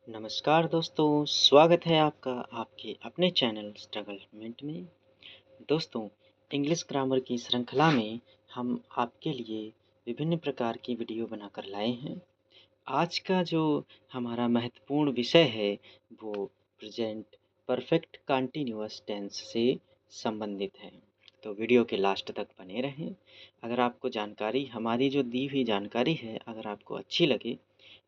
नमस्कार दोस्तों, स्वागत है आपका आपके अपने चैनल स्ट्रगल मिनट में। दोस्तों, इंग्लिश ग्रामर की श्रृंखला में हम आपके लिए विभिन्न प्रकार की वीडियो बनाकर लाए हैं। आज का जो हमारा महत्वपूर्ण विषय है वो प्रेजेंट परफेक्ट कंटीन्यूअस टेंस से संबंधित है। तो वीडियो के लास्ट तक बने रहें। अगर आपको जानकारी हमारी जो दी हुई जानकारी है अगर आपको अच्छी लगे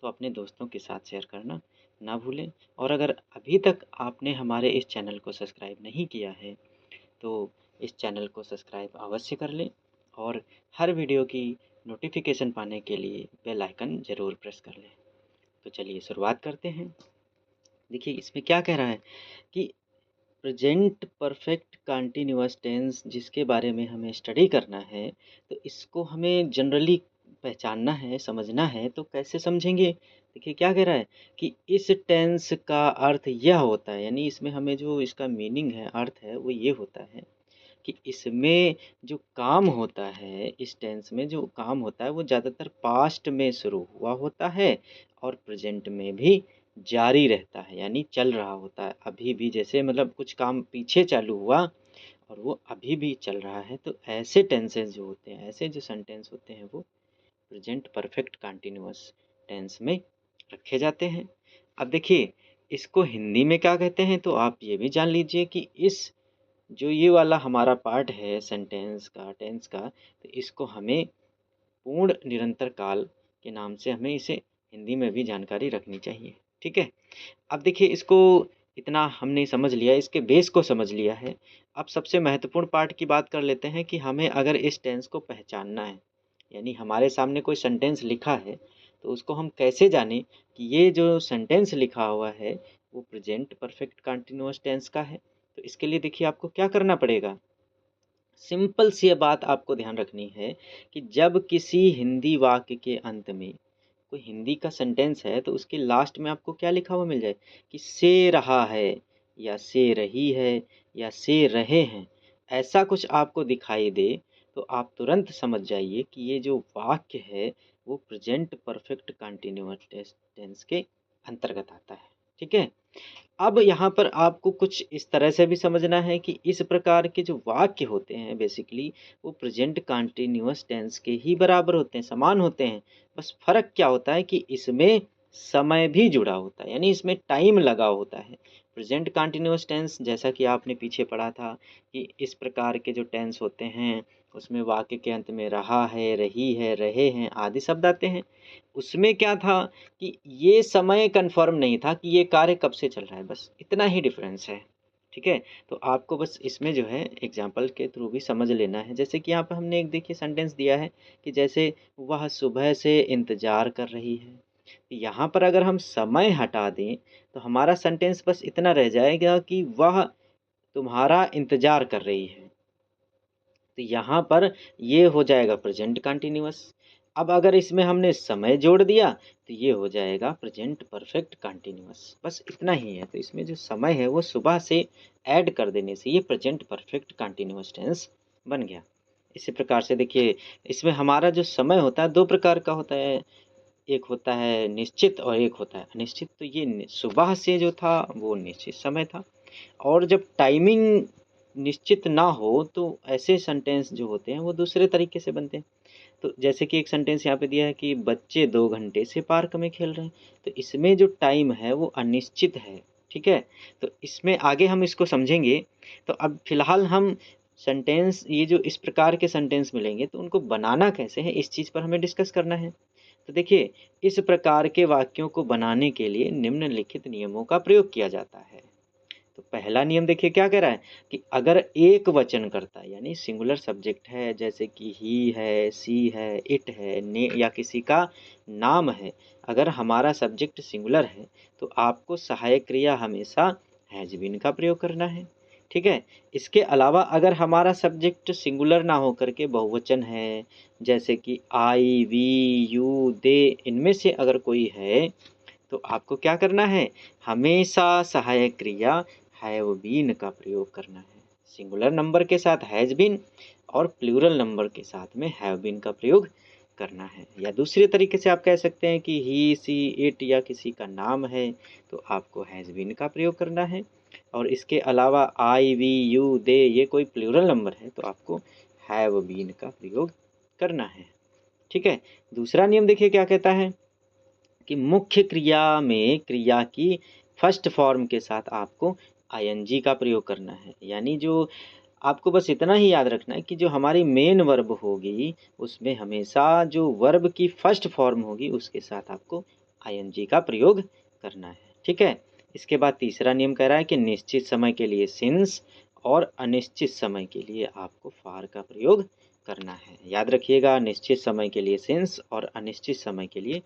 तो अपने दोस्तों के साथ शेयर करना ना भूलें। और अगर अभी तक आपने हमारे इस चैनल को सब्सक्राइब नहीं किया है तो इस चैनल को सब्सक्राइब अवश्य कर लें और हर वीडियो की नोटिफिकेशन पाने के लिए बेल आइकन ज़रूर प्रेस कर लें। तो चलिए शुरुआत करते हैं। देखिए इसमें क्या कह रहा है कि प्रेजेंट परफेक्ट कंटीन्यूअस टेंस जिसके बारे में हमें स्टडी करना है, तो इसको हमें जनरली पहचानना है, समझना है। तो कैसे समझेंगे? देखिए क्या कह रहा है कि इस टेंस का अर्थ यह होता है, यानी इसमें हमें जो इसका मीनिंग है, अर्थ है, वो ये होता है कि इसमें जो काम होता है, इस टेंस में जो काम होता है वो ज़्यादातर पास्ट में शुरू हुआ होता है और प्रेजेंट में भी जारी रहता है, यानी चल रहा होता है। अभी भी जैसे मतलब कुछ काम पीछे चालू हुआ और वो अभी भी चल रहा है। तो ऐसे टेंसेस जो होते हैं, ऐसे जो सेंटेंस होते हैं वो प्रेजेंट परफेक्ट कंटीन्यूअस टेंस में रखे जाते हैं। अब देखिए इसको हिंदी में क्या कहते हैं, तो आप ये भी जान लीजिए कि इस जो ये वाला हमारा पार्ट है सेंटेंस का, टेंस का, तो इसको हमें पूर्ण निरंतर काल के नाम से हमें इसे हिंदी में भी जानकारी रखनी चाहिए। ठीक है? अब देखिए इसको इतना हमने समझ लिया, इसके बेस को समझ लिया है। अब सबसे महत्वपूर्ण पार्ट की बात कर लेते हैं कि हमें अगर इस टेंस को पहचानना है, यानी हमारे सामने कोई सेंटेंस लिखा है, तो उसको हम कैसे जानें कि ये जो सेंटेंस लिखा हुआ है, वो प्रेजेंट परफेक्ट कंटीन्यूअस टेंस का है। तो इसके लिए देखिए आपको क्या करना पड़ेगा? सिंपल सी ये बात आपको ध्यान रखनी है कि जब किसी हिंदी वाक्य के अंत में कोई हिंदी का सेंटेंस है तो उसके लास्ट में आपको क्या लिखा हुआ मिल जाए कि से रहा है या से रही है या से रहे हैं, ऐसा कुछ आपको दिखाई दे तो आप तुरंत समझ जाइए कि ये जो वाक्य है वो प्रेजेंट परफेक्ट कंटीन्यूअस टेंस के अंतर्गत आता है। ठीक है? अब यहाँ पर आपको कुछ इस तरह से भी समझना है कि इस प्रकार के जो वाक्य होते हैं बेसिकली वो प्रेजेंट कंटीन्यूअस टेंस के ही बराबर होते हैं, समान होते हैं। बस फ़र्क क्या होता है कि इसमें समय भी जुड़ा होता है, यानी इसमें टाइम लगा होता है। प्रेजेंट कंटीन्यूअस टेंस जैसा कि आपने पीछे पढ़ा था कि इस प्रकार के जो टेंस होते हैं उसमें वाक्य के अंत में रहा है, रही है, रहे हैं आदि शब्द आते हैं। उसमें क्या था कि ये समय कन्फर्म नहीं था कि ये कार्य कब से चल रहा है, बस इतना ही डिफ़रेंस है। ठीक है? तो आपको बस इसमें जो है एग्ज़ाम्पल के थ्रू भी समझ लेना है। जैसे कि यहाँ पे हमने एक देखिए सेंटेंस दिया है कि जैसे वह सुबह से इंतज़ार कर रही है। यहाँ पर अगर हम समय हटा दें, तो हमारा सेंटेंस बस इतना रह जाएगा कि वह तुम्हारा इंतज़ार कर रही है। तो यहाँ पर ये हो जाएगा प्रेजेंट कंटीन्यूअस। अब अगर इसमें हमने समय जोड़ दिया तो ये हो जाएगा प्रेजेंट परफेक्ट कंटीन्यूअस। बस इतना ही है। तो इसमें जो समय है वो सुबह से ऐड कर देने से ये प्रेजेंट परफेक्ट कंटीन्यूअस टेंस बन गया। इसी प्रकार से देखिए इसमें हमारा जो समय होता है 2 प्रकार का होता है। एक होता है निश्चित और एक होता है अनिश्चित। तो ये सुबह से जो था वो निश्चित समय था। और जब टाइमिंग निश्चित ना हो तो ऐसे सेंटेंस जो होते हैं वो दूसरे तरीके से बनते हैं। तो जैसे कि एक सेंटेंस यहाँ पे दिया है कि बच्चे 2 घंटे से पार्क में खेल रहे हैं, तो इसमें जो टाइम है वो अनिश्चित है। ठीक है? तो इसमें आगे हम इसको समझेंगे। तो अब फ़िलहाल हम सेंटेंस ये जो इस प्रकार के सेंटेंस मिलेंगे तो उनको बनाना कैसे है इस चीज़ पर हमें डिस्कस करना है। तो देखिए इस प्रकार के वाक्यों को बनाने के लिए निम्नलिखित नियमों का प्रयोग किया जाता है। तो पहला नियम देखिए क्या कह रहा है कि अगर एक वचनकर्ता यानी सिंगुलर सब्जेक्ट है जैसे कि ही है, सी है, इट है, ने या किसी का नाम है, अगर हमारा सब्जेक्ट सिंगुलर है तो आपको सहायक क्रिया हमेशा हैज़ बीन का प्रयोग करना है। ठीक है? इसके अलावा अगर हमारा सब्जेक्ट सिंगुलर ना होकर के बहुवचन है जैसे कि आई, वी, यू, दे, इनमें से अगर कोई है तो आपको क्या करना है? हमेशा सहायक क्रिया हैव बीन का प्रयोग करना है। सिंगुलर नंबर के साथ हैज़ बीन और प्लूरल नंबर के साथ में हैव बीन का प्रयोग करना है। या दूसरे तरीके से आप कह सकते हैं कि ही, सी, इट या किसी का नाम है तो आपको हैज़ बीन का प्रयोग करना है। और इसके अलावा आई, वी, यू, दे ये कोई प्लूरल नंबर है तो आपको हैव बीन का प्रयोग करना है। ठीक है। दूसरा नियम देखिए क्या कहता है कि मुख्य क्रिया में क्रिया की फर्स्ट फॉर्म के साथ आपको आईएनजी का प्रयोग करना है। यानी जो आपको बस इतना ही याद रखना है कि जो हमारी मेन वर्ब होगी उसमें हमेशा जो वर्ब की फर्स्ट फॉर्म होगी उसके साथ आपको आईएनजी का प्रयोग करना है। ठीक है। इसके बाद तीसरा नियम कह रहा है कि निश्चित समय के लिए सिंस और अनिश्चित समय के लिए आपको फार का प्रयोग करना है। याद रखिएगा, निश्चित समय के लिए सिंस और अनिश्चित समय के लिए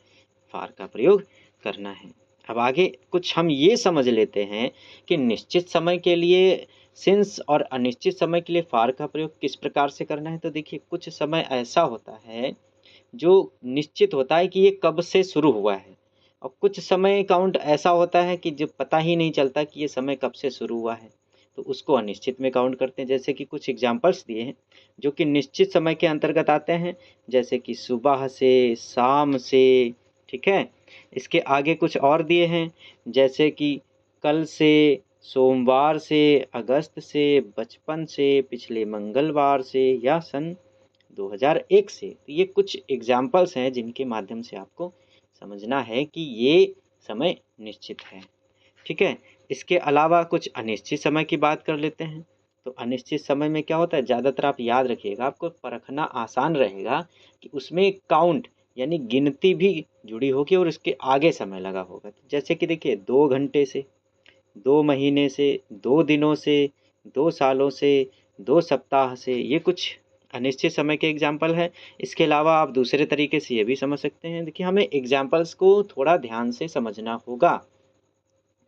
फार का प्रयोग करना है। अब आगे कुछ हम ये समझ लेते हैं कि निश्चित समय के लिए सिंस और अनिश्चित समय के लिए फार का प्रयोग किस प्रकार से करना है। तो देखिए, कुछ समय ऐसा होता है जो निश्चित होता है कि ये कब से शुरू हुआ है, और कुछ समय काउंट ऐसा होता है कि जो पता ही नहीं चलता कि ये समय कब से शुरू हुआ है, तो उसको अनिश्चित में काउंट करते हैं। जैसे कि कुछ एग्जाम्पल्स दिए हैं जो कि निश्चित समय के अंतर्गत आते हैं, जैसे कि सुबह से, शाम से। ठीक है। इसके आगे कुछ और दिए हैं, जैसे कि कल से, सोमवार से, अगस्त से, बचपन से, पिछले मंगलवार से या सन 2001 से। तो ये कुछ एग्जाम्पल्स हैं जिनके माध्यम से आपको समझना है कि ये समय निश्चित है। ठीक है। इसके अलावा कुछ अनिश्चित समय की बात कर लेते हैं। तो अनिश्चित समय में क्या होता है, ज़्यादातर आप याद रखिएगा, आपको परखना आसान रहेगा कि उसमें काउंट यानी गिनती भी जुड़ी होगी और इसके आगे समय लगा होगा। तो जैसे कि देखिए, 2 घंटे से, 2 महीने से, 2 दिनों से, 2 सालों से, 2 सप्ताह से, ये कुछ अनिश्चित समय के एग्जाम्पल है। इसके अलावा आप दूसरे तरीके से ये भी समझ सकते हैं। देखिए, हमें एग्जाम्पल्स को थोड़ा ध्यान से समझना होगा,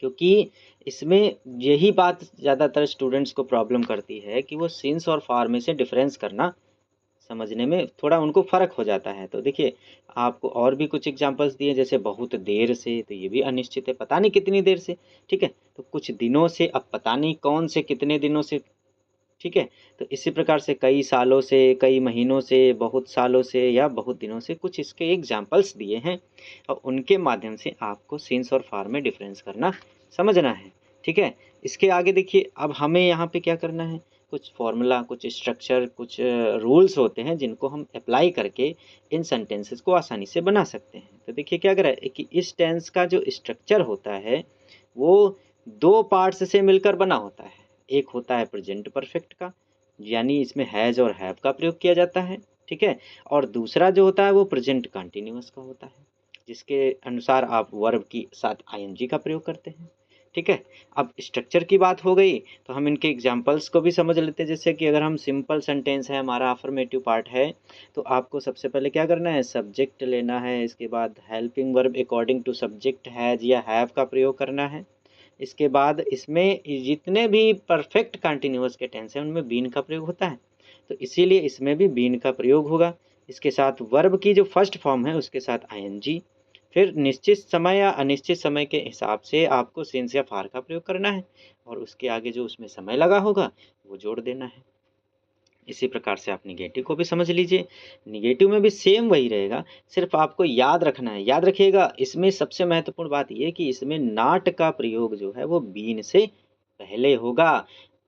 क्योंकि इसमें यही बात ज़्यादातर स्टूडेंट्स को प्रॉब्लम करती है कि वो सिंस और फॉर में से डिफरेंस करना समझने में थोड़ा उनको फ़र्क हो जाता है। तो देखिए, आपको और भी कुछ एग्जांपल्स दिए, जैसे बहुत देर से, तो ये भी अनिश्चित है, पता नहीं कितनी देर से। ठीक है। तो कुछ दिनों से, अब पता नहीं कौन से कितने दिनों से। ठीक है। तो इसी प्रकार से कई सालों से, कई महीनों से, बहुत सालों से या बहुत दिनों से, कुछ इसके एग्जांपल्स दिए हैं और उनके माध्यम से आपको सिंस और फॉर में डिफरेंस करना समझना है। ठीक है। इसके आगे देखिए, अब हमें यहाँ पे क्या करना है, कुछ फॉर्मूला, कुछ स्ट्रक्चर, कुछ रूल्स होते हैं जिनको हम अप्लाई करके इन सेंटेंसेस को आसानी से बना सकते हैं। तो देखिए क्या कर रहा है कि इस टेंस का जो स्ट्रक्चर होता है वो 2 पार्ट्स से मिलकर बना होता है। एक होता है प्रेजेंट परफेक्ट का, यानी इसमें हैज़ और हैव का प्रयोग किया जाता है। ठीक है। और दूसरा जो होता है वो प्रेजेंट कंटीन्यूअस का होता है, जिसके अनुसार आप वर्ब की साथ आईएनजी का प्रयोग करते हैं। ठीक है। अब स्ट्रक्चर की बात हो गई तो हम इनके एग्जांपल्स को भी समझ लेते हैं। जैसे कि अगर हम सिंपल सेंटेंस है, हमारा अफर्मेटिव पार्ट है, तो आपको सबसे पहले क्या करना है, सब्जेक्ट लेना है। इसके बाद helping verb according to subject has या हैव का प्रयोग करना है। इसके बाद इसमें जितने भी परफेक्ट कंटीन्यूअस के टेंस हैं उनमें बीन का प्रयोग होता है, तो इसीलिए इसमें भी बीन का प्रयोग होगा। इसके साथ वर्ब की जो फर्स्ट फॉर्म है उसके साथ आईएनजी। फिर निश्चित समय या अनिश्चित समय के हिसाब से आपको सिंस या फार का प्रयोग करना है, और उसके आगे जो उसमें समय लगा होगा वो जोड़ देना है। इसी प्रकार से आप निगेटिव को भी समझ लीजिए। निगेटिव में भी सेम वही रहेगा, सिर्फ आपको याद रखना है। याद रखिएगा, इसमें सबसे महत्वपूर्ण बात ये है कि इसमें नॉट का प्रयोग जो है वो बीन से पहले होगा।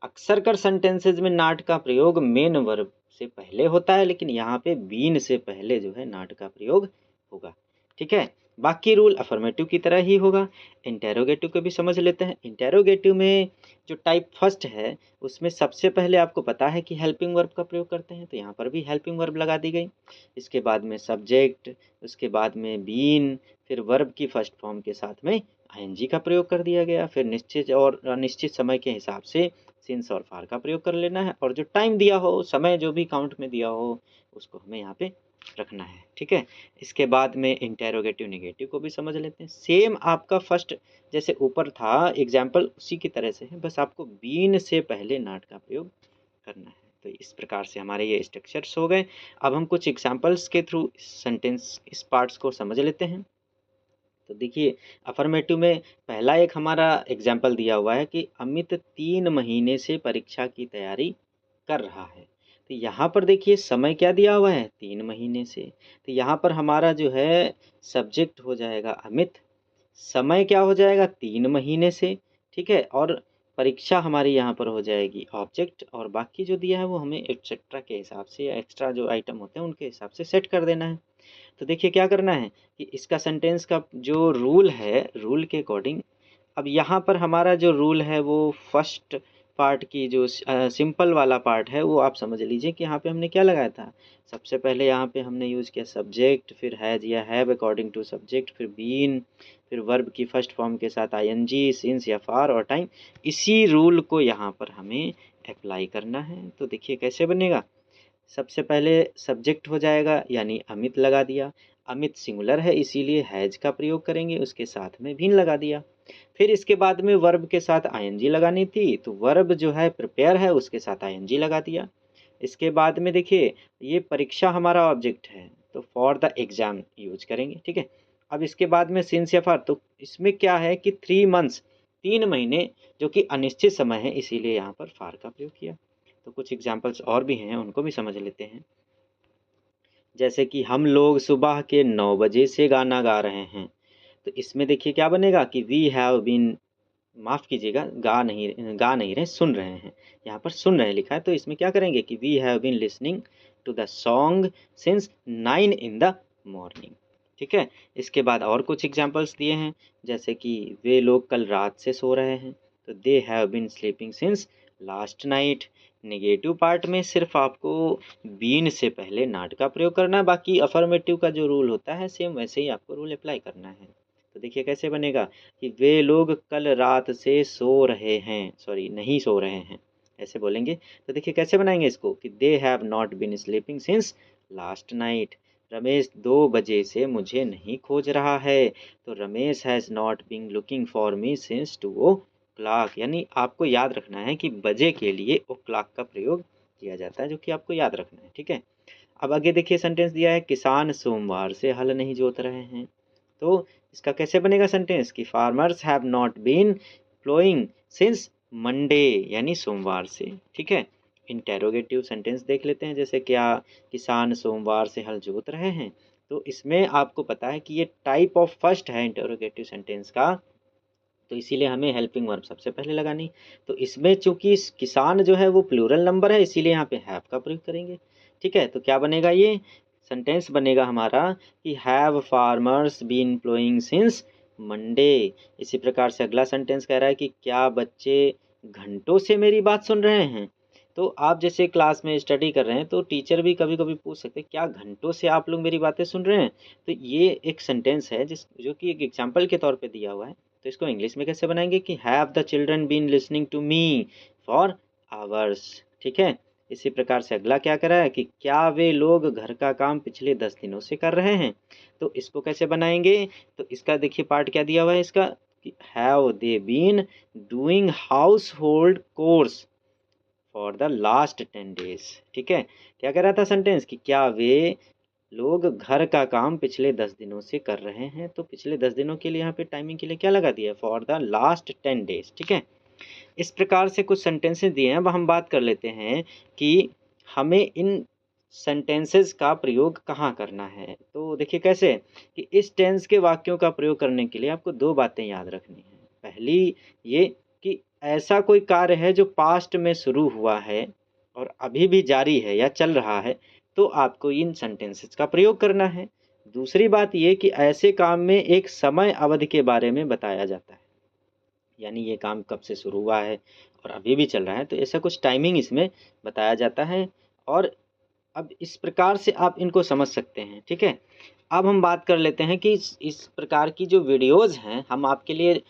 अक्सर कर सेंटेंसेज में नॉट का प्रयोग मेन वर्ब से पहले होता है, लेकिन यहाँ पे बीन से पहले जो है नॉट का प्रयोग होगा। ठीक है। बाकी रूल अफर्मेटिव की तरह ही होगा। इंटेरोगेटिव को भी समझ लेते हैं। इंटेरोगेटिव में जो टाइप फर्स्ट है उसमें सबसे पहले आपको पता है कि हेल्पिंग वर्ब का प्रयोग करते हैं, तो यहाँ पर भी हेल्पिंग वर्ब लगा दी गई। इसके बाद में सब्जेक्ट, उसके बाद में बीन, फिर वर्ब की फर्स्ट फॉर्म के साथ में आईएनजी का प्रयोग कर दिया गया। फिर निश्चित और अनिश्चित समय के हिसाब से सिंस और फार का प्रयोग कर लेना है, और जो टाइम दिया हो, समय जो भी काउंट में दिया हो, उसको हमें यहाँ पे रखना है। ठीक है। इसके बाद में इंटेरोगेटिव नेगेटिव को भी समझ लेते हैं। सेम आपका फर्स्ट जैसे ऊपर था एग्जाम्पल उसी की तरह से है, बस आपको बीन से पहले नॉट का प्रयोग करना है। तो इस प्रकार से हमारे ये स्ट्रक्चर्स हो गए। अब हम कुछ एग्जाम्पल्स के थ्रू सेंटेंस इस पार्ट्स को समझ लेते हैं। तो देखिए, अफर्मेटिव में पहला एक हमारा एग्जाम्पल दिया हुआ है कि अमित 3 महीने से परीक्षा की तैयारी कर रहा है। तो तो यहाँ पर देखिए समय क्या दिया हुआ है 3 महीने से, तो यहाँ पर हमारा जो है सब्जेक्ट हो जाएगा अमित, समय क्या हो जाएगा 3 महीने से, ठीक है? और परीक्षा हमारी यहाँ पर हो जाएगी ऑब्जेक्ट, और बाकी जो दिया है वो हमें एटसेट्रा के हिसाब से या एक्स्ट्रा जो आइटम होते हैं उनके हिसाब से सेट कर देना है। तो देखिए क्या करना है कि इसका सेंटेंस का जो रूल है, रूल के अकॉर्डिंग अब यहाँ पर हमारा जो रूल है वो फर्स्ट पार्ट की जो सिंपल वाला पार्ट है वो आप समझ लीजिए कि यहाँ पे हमने क्या लगाया था। सबसे पहले यहाँ पे हमने यूज़ किया सब्जेक्ट, फिर हैज़ या हैव अकॉर्डिंग टू सब्जेक्ट, फिर बीन, फिर वर्ब की फर्स्ट फॉर्म के साथ आईएनजी, सिंस या फॉर और टाइम। इसी रूल को यहाँ पर हमें अप्लाई करना है। तो देखिए कैसे बनेगा। सबसे पहले सब्जेक्ट हो जाएगा यानी अमित लगा दिया, अमित सिंगुलर है इसीलिए हैज़ का प्रयोग करेंगे, उसके साथ में बीन लगा दिया। फिर इसके बाद में वर्ब के साथ आईएनजी लगानी थी, तो वर्ब जो है प्रिपेयर है उसके साथ आईएनजी लगा दिया। इसके बाद में देखिए ये परीक्षा हमारा ऑब्जेक्ट है, तो फॉर द एग्ज़ाम यूज करेंगे, ठीक है। अब इसके बाद में सिंस या फॉर, तो इसमें क्या है कि 3 मंथ्स 3 महीने जो कि अनिश्चित समय है इसीलिए यहाँ पर फॉर का प्रयोग किया। तो कुछ एग्जाम्पल्स और भी हैं उनको भी समझ लेते हैं। जैसे कि हम लोग सुबह के 9 बजे से गाना गा रहे हैं, तो इसमें देखिए क्या बनेगा कि वी हैव बीन, माफ़ कीजिएगा गा नहीं रहे, सुन रहे हैं। यहाँ पर सुन रहे लिखा है, तो इसमें क्या करेंगे कि we have been listening to the song since 9 in the morning, ठीक है। इसके बाद और कुछ एग्जांपल्स दिए हैं, जैसे कि वे लोग कल रात से सो रहे हैं, तो they have been sleeping since last night. Negative part में सिर्फ आपको बीन से पहले नॉट का प्रयोग करना है, बाकी अफर्मेटिव का जो रूल होता है सेम वैसे ही आपको रूल अप्लाई करना है। तो देखिए कैसे बनेगा कि वे लोग कल रात से सो रहे हैं, सॉरी नहीं सो रहे हैं, ऐसे बोलेंगे। तो देखिए कैसे बनाएंगे इसको कि they have not been sleeping since last night. Ramesh 2 बजे से मुझे नहीं खोज रहा है, तो Ramesh has not been looking for me since 2 o'clock. यानी आपको याद रखना है कि बजे के लिए ओ क्लॉक का प्रयोग किया जाता है, जो कि आपको याद रखना है, ठीक है। अब आगे देखिए सेंटेंस दिया है किसान सोमवार से हल नहीं जोत रहे हैं, तो इसका कैसे बनेगा सेंटेंस कि farmers have not been ploughing since Monday, यानी सोमवार से, ठीक है। इंटेरोगेटिव सेंटेंस देख लेते हैं, जैसे क्या किसान सोमवार से हल जोत रहे हैं, तो इसमें आपको पता है कि ये टाइप ऑफ फर्स्ट है इंटेरोगेटिव सेंटेंस का, तो इसीलिए हमें हेल्पिंग वर्ब सबसे पहले लगानी। तो इसमें चूंकि किसान जो है वो प्लूरल नंबर है इसीलिए यहाँ पे हैव का प्रयोग करेंगे, ठीक है। तो क्या बनेगा, ये सेंटेंस बनेगा हमारा कि have farmers been ploughing since Monday. इसी प्रकार से अगला सेंटेंस कह रहा है कि क्या बच्चे घंटों से मेरी बात सुन रहे हैं। तो आप जैसे क्लास में स्टडी कर रहे हैं तो टीचर भी कभी कभी पूछ सकते हैं क्या घंटों से आप लोग मेरी बातें सुन रहे हैं। तो ये एक सेंटेंस है जो कि एक एग्जाम्पल के तौर पे दिया हुआ है। तो इसको इंग्लिश में कैसे बनाएंगे कि have the children been listening to me for hours, ठीक है। इसी प्रकार से अगला क्या करा है कि क्या वे लोग घर का काम पिछले 10 दिनों से कर रहे हैं। तो इसको कैसे बनाएंगे, तो इसका देखिए पार्ट क्या दिया हुआ है इसका कि have they been doing household course for the last 10 days, ठीक है। क्या कह रहा था सेंटेंस कि क्या वे लोग घर का काम पिछले 10 दिनों से कर रहे हैं, तो पिछले 10 दिनों के लिए यहाँ पे टाइमिंग के लिए क्या लगा दिया है फॉर द लास्ट 10 डेज, ठीक है। इस प्रकार से कुछ सेंटेंसेस दिए हैं। अब हम बात कर लेते हैं कि हमें इन सेंटेंसेस का प्रयोग कहाँ करना है। तो देखिए कैसे कि इस टेंस के वाक्यों का प्रयोग करने के लिए आपको 2 बातें याद रखनी है। पहली ये कि ऐसा कोई कार्य है जो पास्ट में शुरू हुआ है और अभी भी जारी है या चल रहा है, तो आपको इन सेंटेंसेस का प्रयोग करना है। दूसरी बात ये कि ऐसे काम में एक समय अवधि के बारे में बताया जाता है, यानी ये काम कब से शुरू हुआ है और अभी भी चल रहा है, तो ऐसा कुछ टाइमिंग इसमें बताया जाता है। और अब इस प्रकार से आप इनको समझ सकते हैं, ठीक है। अब हम बात कर लेते हैं कि इस प्रकार की जो वीडियोज़ हैं हम आपके लिए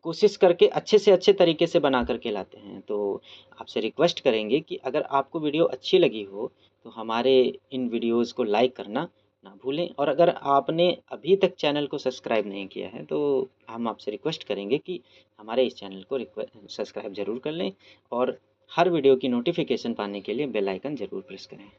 कोशिश करके अच्छे से अच्छे तरीके से बना करके लाते हैं। तो आपसे रिक्वेस्ट करेंगे कि अगर आपको वीडियो अच्छी लगी हो तो हमारे इन वीडियोज़ को लाइक करना ना भूलें, और अगर आपने अभी तक चैनल को सब्सक्राइब नहीं किया है तो हम आपसे रिक्वेस्ट करेंगे कि हमारे इस चैनल को सब्सक्राइब ज़रूर कर लें और हर वीडियो की नोटिफिकेशन पाने के लिए बेल आइकन ज़रूर प्रेस करें।